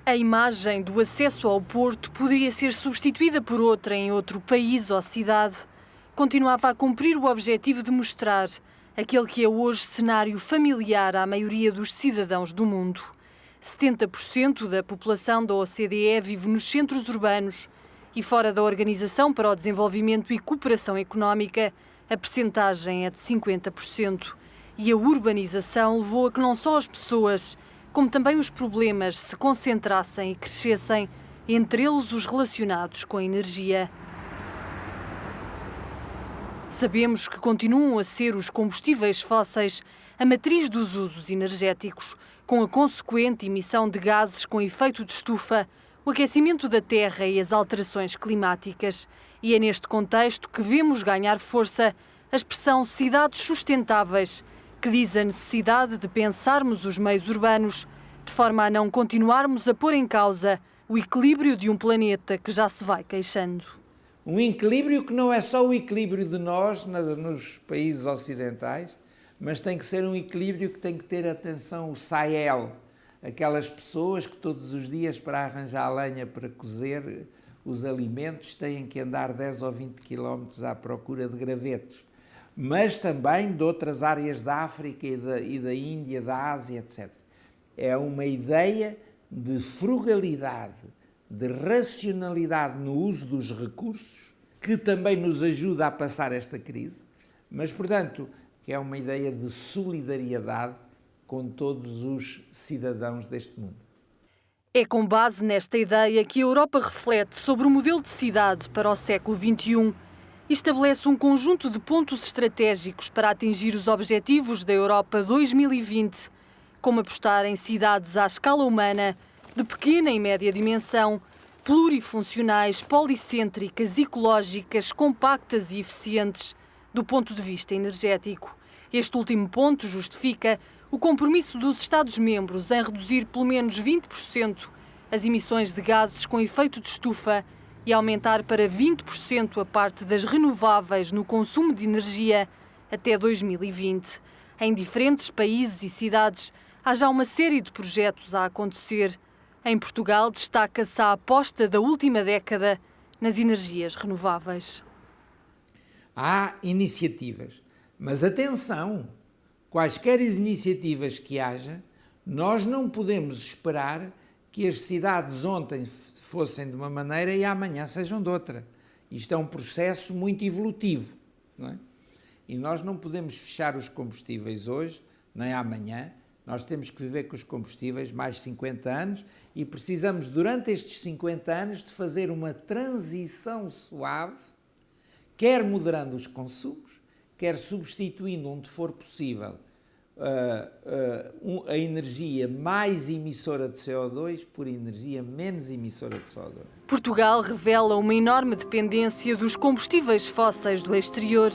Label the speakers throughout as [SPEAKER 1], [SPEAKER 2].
[SPEAKER 1] A imagem do acesso ao Porto poderia ser substituída por outra em outro país ou cidade. Continuava a cumprir o objetivo de mostrar aquele que é hoje cenário familiar à maioria dos cidadãos do mundo. 70% da população da OCDE vive nos centros urbanos e fora da Organização para o Desenvolvimento e Cooperação Económica, a percentagem é de 50%. E a urbanização levou a que não só as pessoas, como também os problemas se concentrassem e crescessem, entre eles os relacionados com a energia. Sabemos que continuam a ser os combustíveis fósseis a matriz dos usos energéticos, com a consequente emissão de gases com efeito de estufa, o aquecimento da terra e as alterações climáticas. E é neste contexto que vemos ganhar força a expressão cidades sustentáveis, que diz a necessidade de pensarmos os meios urbanos de forma a não continuarmos a pôr em causa o equilíbrio de um planeta que já se vai queixando.
[SPEAKER 2] Um equilíbrio que não é só o equilíbrio de nós nos países ocidentais, mas tem que ser um equilíbrio que tem que ter atenção o Sahel, aquelas pessoas que todos os dias para arranjar a lenha para cozer os alimentos têm que andar 10 ou 20 quilómetros à procura de gravetos. Mas também de outras áreas da África e da Índia, da Ásia, etc. É uma ideia de frugalidade, de racionalidade no uso dos recursos, que também nos ajuda a passar esta crise, mas, portanto, que é uma ideia de solidariedade com todos os cidadãos deste mundo.
[SPEAKER 1] É com base nesta ideia que a Europa reflete sobre o modelo de cidade para o século XXI e estabelece um conjunto de pontos estratégicos para atingir os objetivos da Europa 2020, como apostar em cidades à escala humana, de pequena e média dimensão, plurifuncionais, policêntricas, ecológicas, compactas e eficientes do ponto de vista energético. Este último ponto justifica o compromisso dos Estados-membros em reduzir pelo menos 20% as emissões de gases com efeito de estufa e aumentar para 20% a parte das renováveis no consumo de energia até 2020. Em diferentes países e cidades, há já uma série de projetos a acontecer. Em Portugal, destaca-se a aposta da última década nas energias renováveis.
[SPEAKER 2] Há iniciativas, mas atenção, quaisquer iniciativas que haja, nós não podemos esperar que as cidades ontem fossem de uma maneira e amanhã sejam de outra. Isto é um processo muito evolutivo, não é? E nós não podemos fechar os combustíveis hoje, nem amanhã. Nós temos que viver com os combustíveis mais 50 anos e precisamos, durante estes 50 anos, de fazer uma transição suave, quer moderando os consumos, quer substituindo, onde for possível, a energia mais emissora de CO2 por energia menos emissora de CO2.
[SPEAKER 1] Portugal revela uma enorme dependência dos combustíveis fósseis do exterior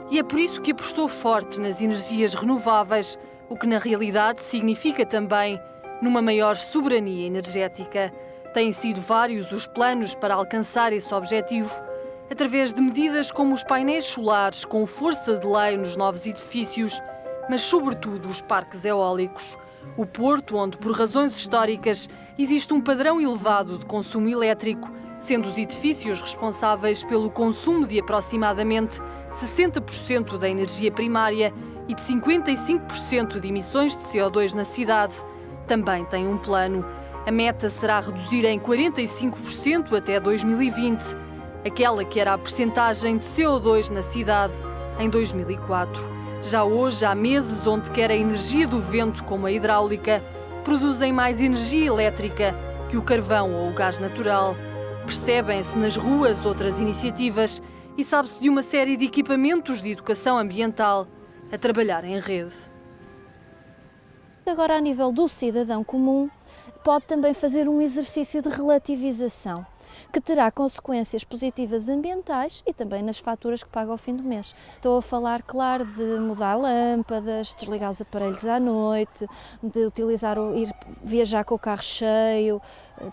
[SPEAKER 1] e é por isso que apostou forte nas energias renováveis, o que na realidade significa também numa maior soberania energética. Têm sido vários os planos para alcançar esse objetivo, através de medidas como os painéis solares com força de lei nos novos edifícios, mas sobretudo os parques eólicos. O Porto, onde por razões históricas existe um padrão elevado de consumo elétrico, sendo os edifícios responsáveis pelo consumo de aproximadamente 60% da energia primária e de 55% de emissões de CO2 na cidade, também tem um plano. A meta será reduzir em 45% até 2020, aquela que era a percentagem de CO2 na cidade em 2004. Já hoje há meses onde quer a energia do vento como a hidráulica produzem mais energia elétrica que o carvão ou o gás natural. Percebem-se nas ruas outras iniciativas e sabe-se de uma série de equipamentos de educação ambiental a trabalhar em rede.
[SPEAKER 3] Agora, a nível do cidadão comum, pode também fazer um exercício de relativização, que terá consequências positivas ambientais e também nas faturas que paga ao fim do mês. Estou a falar, claro, de mudar lâmpadas, desligar os aparelhos à noite, de ir viajar com o carro cheio,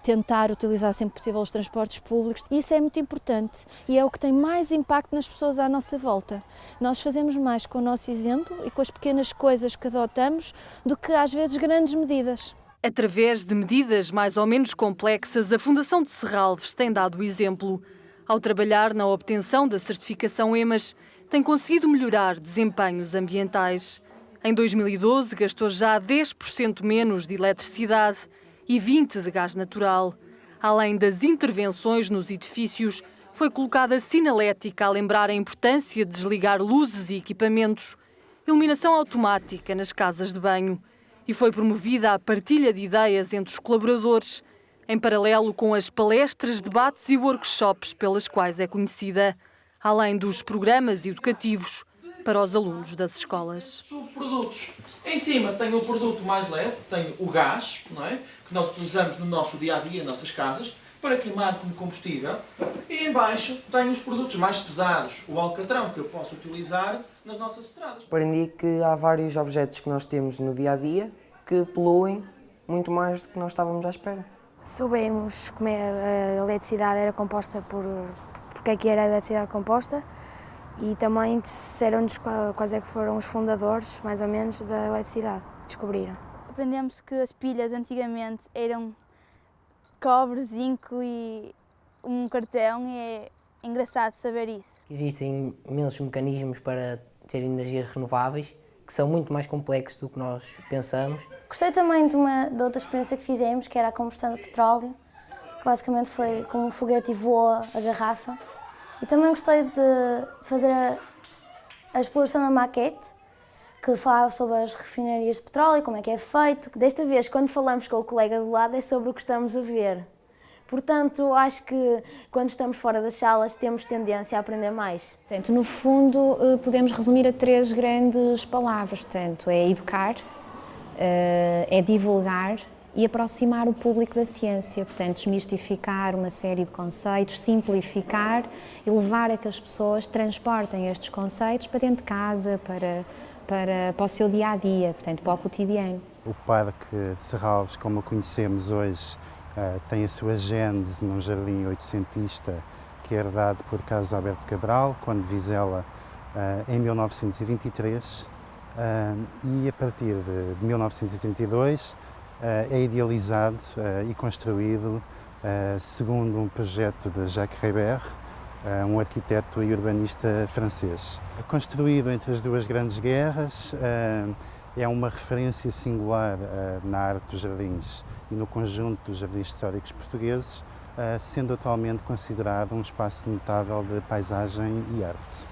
[SPEAKER 3] tentar utilizar sempre possível os transportes públicos. Isso é muito importante e é o que tem mais impacto nas pessoas à nossa volta. Nós fazemos mais com o nosso exemplo e com as pequenas coisas que adotamos do que às vezes grandes medidas.
[SPEAKER 1] Através de medidas mais ou menos complexas, a Fundação de Serralves tem dado o exemplo. Ao trabalhar na obtenção da certificação EMAS, tem conseguido melhorar desempenhos ambientais. Em 2012, gastou já 10% menos de eletricidade e 20% de gás natural. Além das intervenções nos edifícios, foi colocada sinalética a lembrar a importância de desligar luzes e equipamentos, iluminação automática nas casas de banho. E foi promovida a partilha de ideias entre os colaboradores, em paralelo com as palestras, debates e workshops pelas quais é conhecida, além dos programas educativos para os alunos das escolas.
[SPEAKER 4] Subprodutos. Em cima tenho o produto mais leve, tenho o gás, não é? Que nós utilizamos no nosso dia-a-dia, em nossas casas, para queimar como combustível. E em baixo tenho os produtos mais pesados, o alcatrão, que eu posso utilizar nas nossas estradas.
[SPEAKER 5] Aprendi que há vários objetos que nós temos no dia-a-dia que poluem muito mais do que nós estávamos à espera.
[SPEAKER 6] Soubemos como a eletricidade era composta porque é que era a eletricidade composta e também disseram-nos quais é que foram os fundadores, mais ou menos, da eletricidade, que descobriram.
[SPEAKER 7] Aprendemos que as pilhas antigamente eram cobre, zinco e um cartão e é engraçado saber isso.
[SPEAKER 8] Existem imensos mecanismos para ter energias renováveis que são muito mais complexos do que nós pensamos.
[SPEAKER 9] Gostei também de outra experiência que fizemos, que era a combustão do petróleo, que basicamente foi como um foguete e voou a garrafa. E também gostei de fazer a exploração da maquete, que falava sobre as refinarias de petróleo, como é que é feito.
[SPEAKER 10] Desta vez, quando falamos com o colega do lado, é sobre o que estamos a ver. Portanto, acho que quando estamos fora das salas temos tendência a aprender mais.
[SPEAKER 11] Portanto, no fundo, podemos resumir a 3 grandes palavras. Portanto, é educar, é divulgar e aproximar o público da ciência. Portanto, desmistificar uma série de conceitos, simplificar e levar a que as pessoas transportem estes conceitos para dentro de casa, para o seu dia-a-dia, portanto, para o cotidiano.
[SPEAKER 12] O Parque de Serralves, como o conhecemos hoje, tem a sua gênese num jardim oitocentista que é herdado por Carlos Alberto Cabral, quando Vizela, em 1923, e a partir de 1932 é idealizado e construído segundo um projeto de Jacques Ribert, um arquiteto e urbanista francês. Construído entre as 2 grandes guerras, é uma referência singular na arte dos jardins e no conjunto dos jardins históricos portugueses, sendo atualmente considerado um espaço notável de paisagem e arte.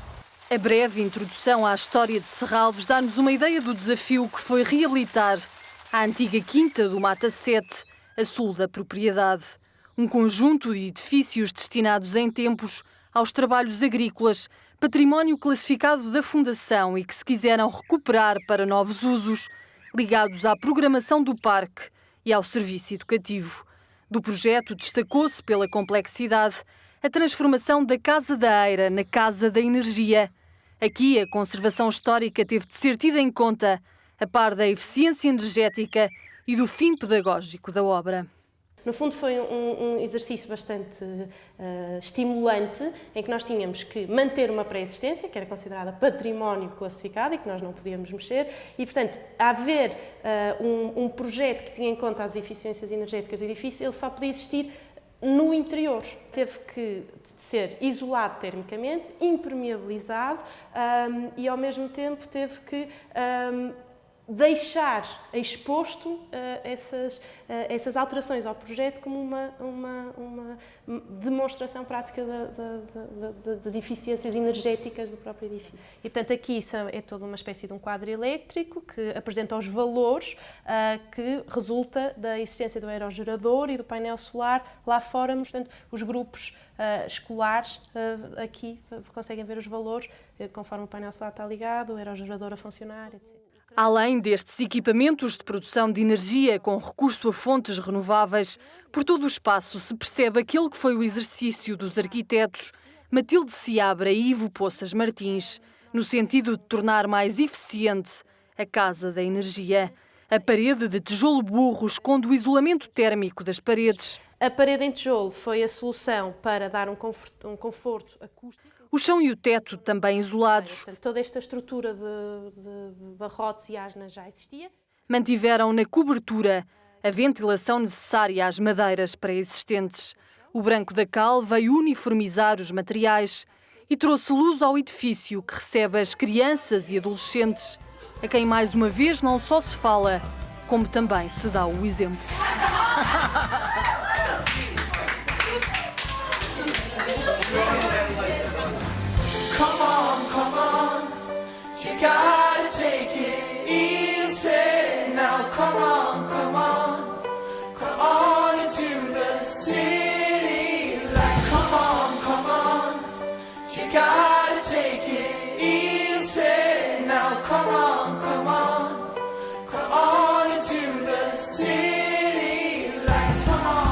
[SPEAKER 1] A breve introdução à história de Serralves dá-nos uma ideia do desafio que foi reabilitar a antiga Quinta do Mata 7, a sul da propriedade. Um conjunto de edifícios destinados em tempos aos trabalhos agrícolas, património classificado da Fundação e que se quiseram recuperar para novos usos, ligados à programação do parque e ao serviço educativo. Do projeto destacou-se pela complexidade a transformação da Casa da Eira na Casa da Energia. Aqui a conservação histórica teve de ser tida em conta, a par da eficiência energética e do fim pedagógico da obra.
[SPEAKER 13] No fundo foi um exercício bastante estimulante, em que nós tínhamos que manter uma pré-existência, que era considerada património classificado e que nós não podíamos mexer, e portanto, haver um projeto que tinha em conta as eficiências energéticas do edifício, ele só podia existir no interior. Teve que ser isolado termicamente, impermeabilizado e ao mesmo tempo teve que deixar exposto essas alterações ao projeto como uma demonstração prática das eficiências energéticas do próprio edifício. E, portanto, aqui é toda uma espécie de um quadro elétrico que apresenta os valores que resulta da existência do aerogerador e do painel solar lá fora. Portanto, os grupos escolares aqui conseguem ver os valores conforme o painel solar está ligado, o aerogerador a funcionar, etc.
[SPEAKER 1] Além destes equipamentos de produção de energia com recurso a fontes renováveis, por todo o espaço se percebe aquele que foi o exercício dos arquitetos Matilde Seabra e Ivo Poças Martins, no sentido de tornar mais eficiente a Casa da Energia. A parede de tijolo burro esconde o isolamento térmico das paredes.
[SPEAKER 13] A parede em tijolo foi a solução para dar um conforto acústico.
[SPEAKER 1] O chão e o teto também isolados.
[SPEAKER 13] Portanto, toda esta estrutura de barrotes e asnas já existia.
[SPEAKER 1] Mantiveram na cobertura a ventilação necessária às madeiras pré-existentes. O branco da cal veio uniformizar os materiais e trouxe luz ao edifício que recebe as crianças e adolescentes, a quem mais uma vez não só se fala, como também se dá o exemplo.
[SPEAKER 14] Come on, you gotta take it easy now. Come on into the city light. Come on, you gotta take it easy now. Come on into the city light. Come on.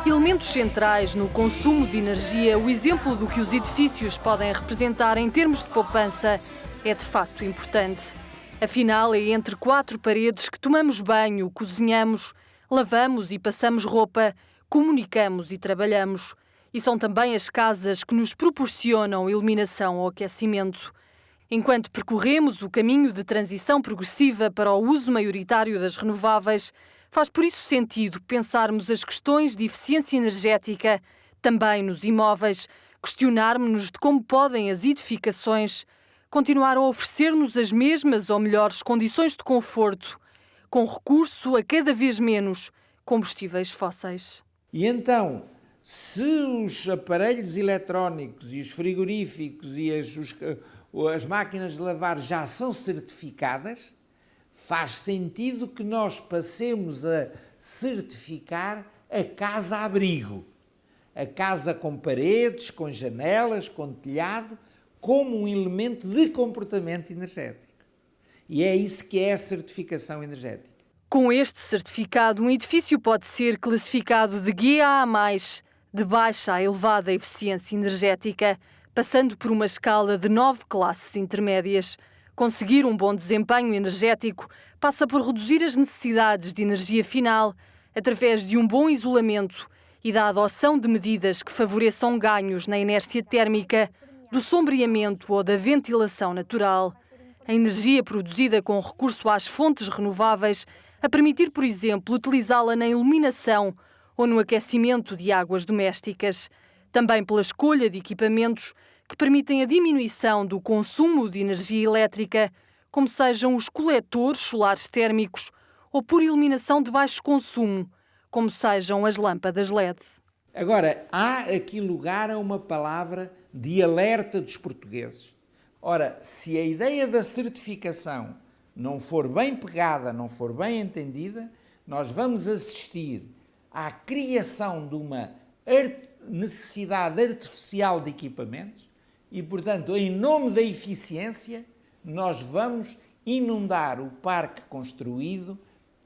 [SPEAKER 1] Elementos centrais no consumo de energia, o exemplo do que os edifícios podem representar em termos de poupança é de facto importante. Afinal, é entre 4 paredes que tomamos banho, cozinhamos, lavamos e passamos roupa, comunicamos e trabalhamos. E são também as casas que nos proporcionam iluminação ou aquecimento. Enquanto percorremos o caminho de transição progressiva para o uso maioritário das renováveis, faz por isso sentido pensarmos as questões de eficiência energética também nos imóveis, questionarmos-nos de como podem as edificações continuar a oferecer-nos as mesmas ou melhores condições de conforto, com recurso a cada vez menos combustíveis fósseis.
[SPEAKER 2] E então, se os aparelhos eletrónicos e os frigoríficos e as máquinas de lavar já são certificadas, faz sentido que nós passemos a certificar a casa-abrigo, a casa com paredes, com janelas, com telhado, como um elemento de comportamento energético. E é isso que é a certificação energética.
[SPEAKER 1] Com este certificado, um edifício pode ser classificado de GA+, de baixa a elevada eficiência energética, passando por uma escala de 9 classes intermédias. Conseguir um bom desempenho energético passa por reduzir as necessidades de energia final através de um bom isolamento e da adoção de medidas que favoreçam ganhos na inércia térmica, do sombreamento ou da ventilação natural. A energia produzida com recurso às fontes renováveis a permitir, por exemplo, utilizá-la na iluminação ou no aquecimento de águas domésticas. Também pela escolha de equipamentos que permitem a diminuição do consumo de energia elétrica, como sejam os coletores solares térmicos ou por iluminação de baixo consumo, como sejam as lâmpadas LED.
[SPEAKER 2] Agora, há aqui lugar a uma palavra de alerta dos portugueses. Ora, se a ideia da certificação não for bem pegada, não for bem entendida, nós vamos assistir à criação de uma necessidade artificial de equipamentos e, portanto, em nome da eficiência, nós vamos inundar o parque construído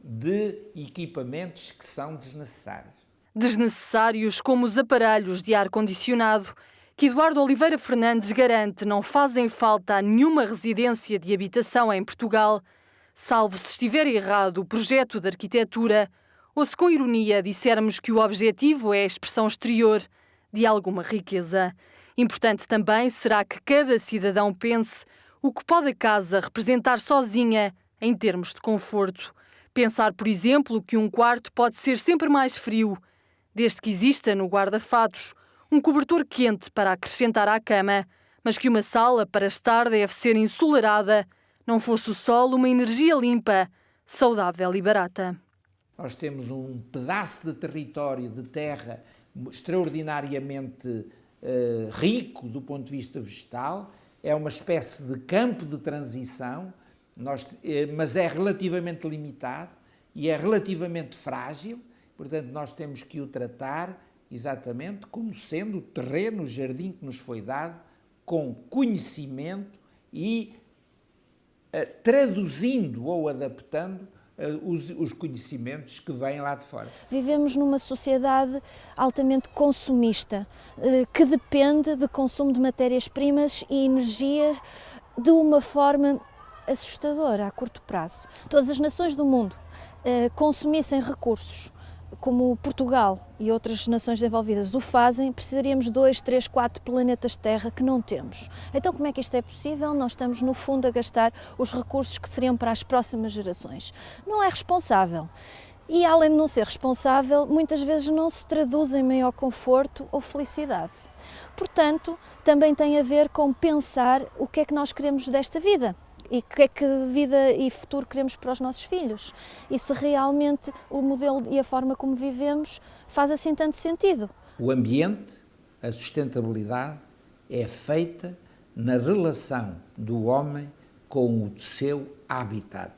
[SPEAKER 2] de equipamentos que são desnecessários.
[SPEAKER 1] Desnecessários como os aparelhos de ar-condicionado, que Eduardo Oliveira Fernandes garante não fazem falta a nenhuma residência de habitação em Portugal, salvo se estiver errado o projeto de arquitetura ou se com ironia dissermos que o objetivo é a expressão exterior de alguma riqueza. Importante também será que cada cidadão pense o que pode a casa representar sozinha em termos de conforto. Pensar, por exemplo, que um quarto pode ser sempre mais frio, desde que exista no guarda-fatos um cobertor quente para acrescentar à cama, mas que uma sala para estar deve ser ensolarada, não fosse o sol uma energia limpa, saudável e barata.
[SPEAKER 2] Nós temos um pedaço de território de terra extraordinariamente rico do ponto de vista vegetal, é uma espécie de campo de transição, mas é relativamente limitado e é relativamente frágil, portanto nós temos que o tratar exatamente como sendo o terreno, o jardim que nos foi dado, com conhecimento e traduzindo ou adaptando os conhecimentos que vêm lá de fora.
[SPEAKER 3] Vivemos numa sociedade altamente consumista, que depende de consumo de matérias-primas e energia de uma forma assustadora a curto prazo. Todas as nações do mundo consumissem recursos como Portugal e outras nações desenvolvidas o fazem, precisaríamos 2, 3, 4 planetas Terra que não temos. Então como é que isto é possível? Nós estamos no fundo a gastar os recursos que seriam para as próximas gerações. Não é responsável. E além de não ser responsável, muitas vezes não se traduz em maior conforto ou felicidade. Portanto, também tem a ver com pensar o que é que nós queremos desta vida. E que é que vida e futuro queremos para os nossos filhos e se realmente o modelo e a forma como vivemos faz assim tanto sentido.
[SPEAKER 2] O ambiente, a sustentabilidade é feita na relação do homem com o seu habitat.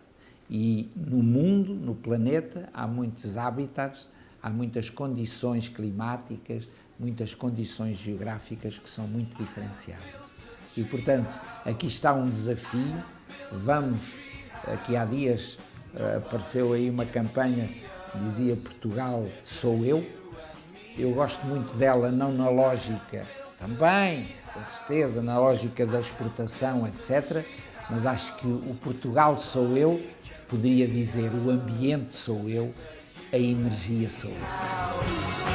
[SPEAKER 2] E no mundo, no planeta, há muitos habitats, há muitas condições climáticas, muitas condições geográficas que são muito diferenciadas. E, portanto, aqui está um desafio. Vamos, aqui há dias apareceu aí uma campanha que dizia Portugal sou eu. Eu gosto muito dela, não na lógica, também, com certeza, na lógica da exportação, etc. Mas acho que o Portugal sou eu, poderia dizer o ambiente sou eu, a energia sou eu.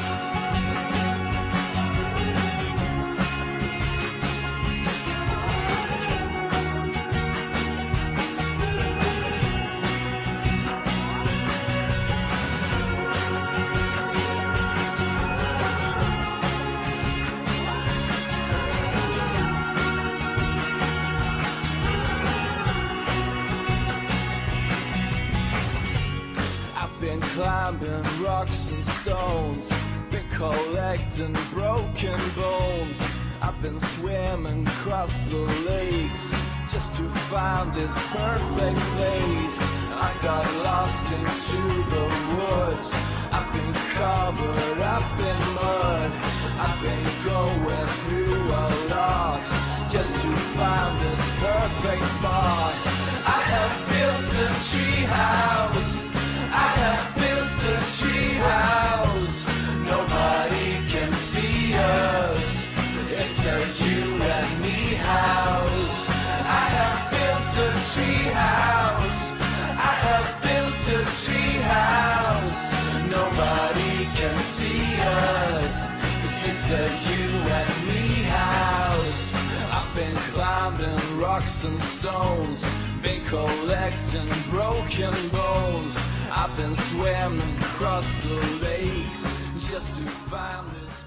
[SPEAKER 14] Climbing rocks and stones, been collecting broken bones. I've been swimming across the lakes just to find this perfect place. I got lost into the woods. I've been covered up in mud. I've been going through a lot just to find this perfect spot. I have built a tree house. I have built a tree house. Nobody can see us. It's a you and me house. I have built a tree house. I have built a tree house. Nobody can see us. 'Cause it's a you and me house. I've been climbing rocks and stones, been collecting broken bones. I've been swimming across the lakes just to find this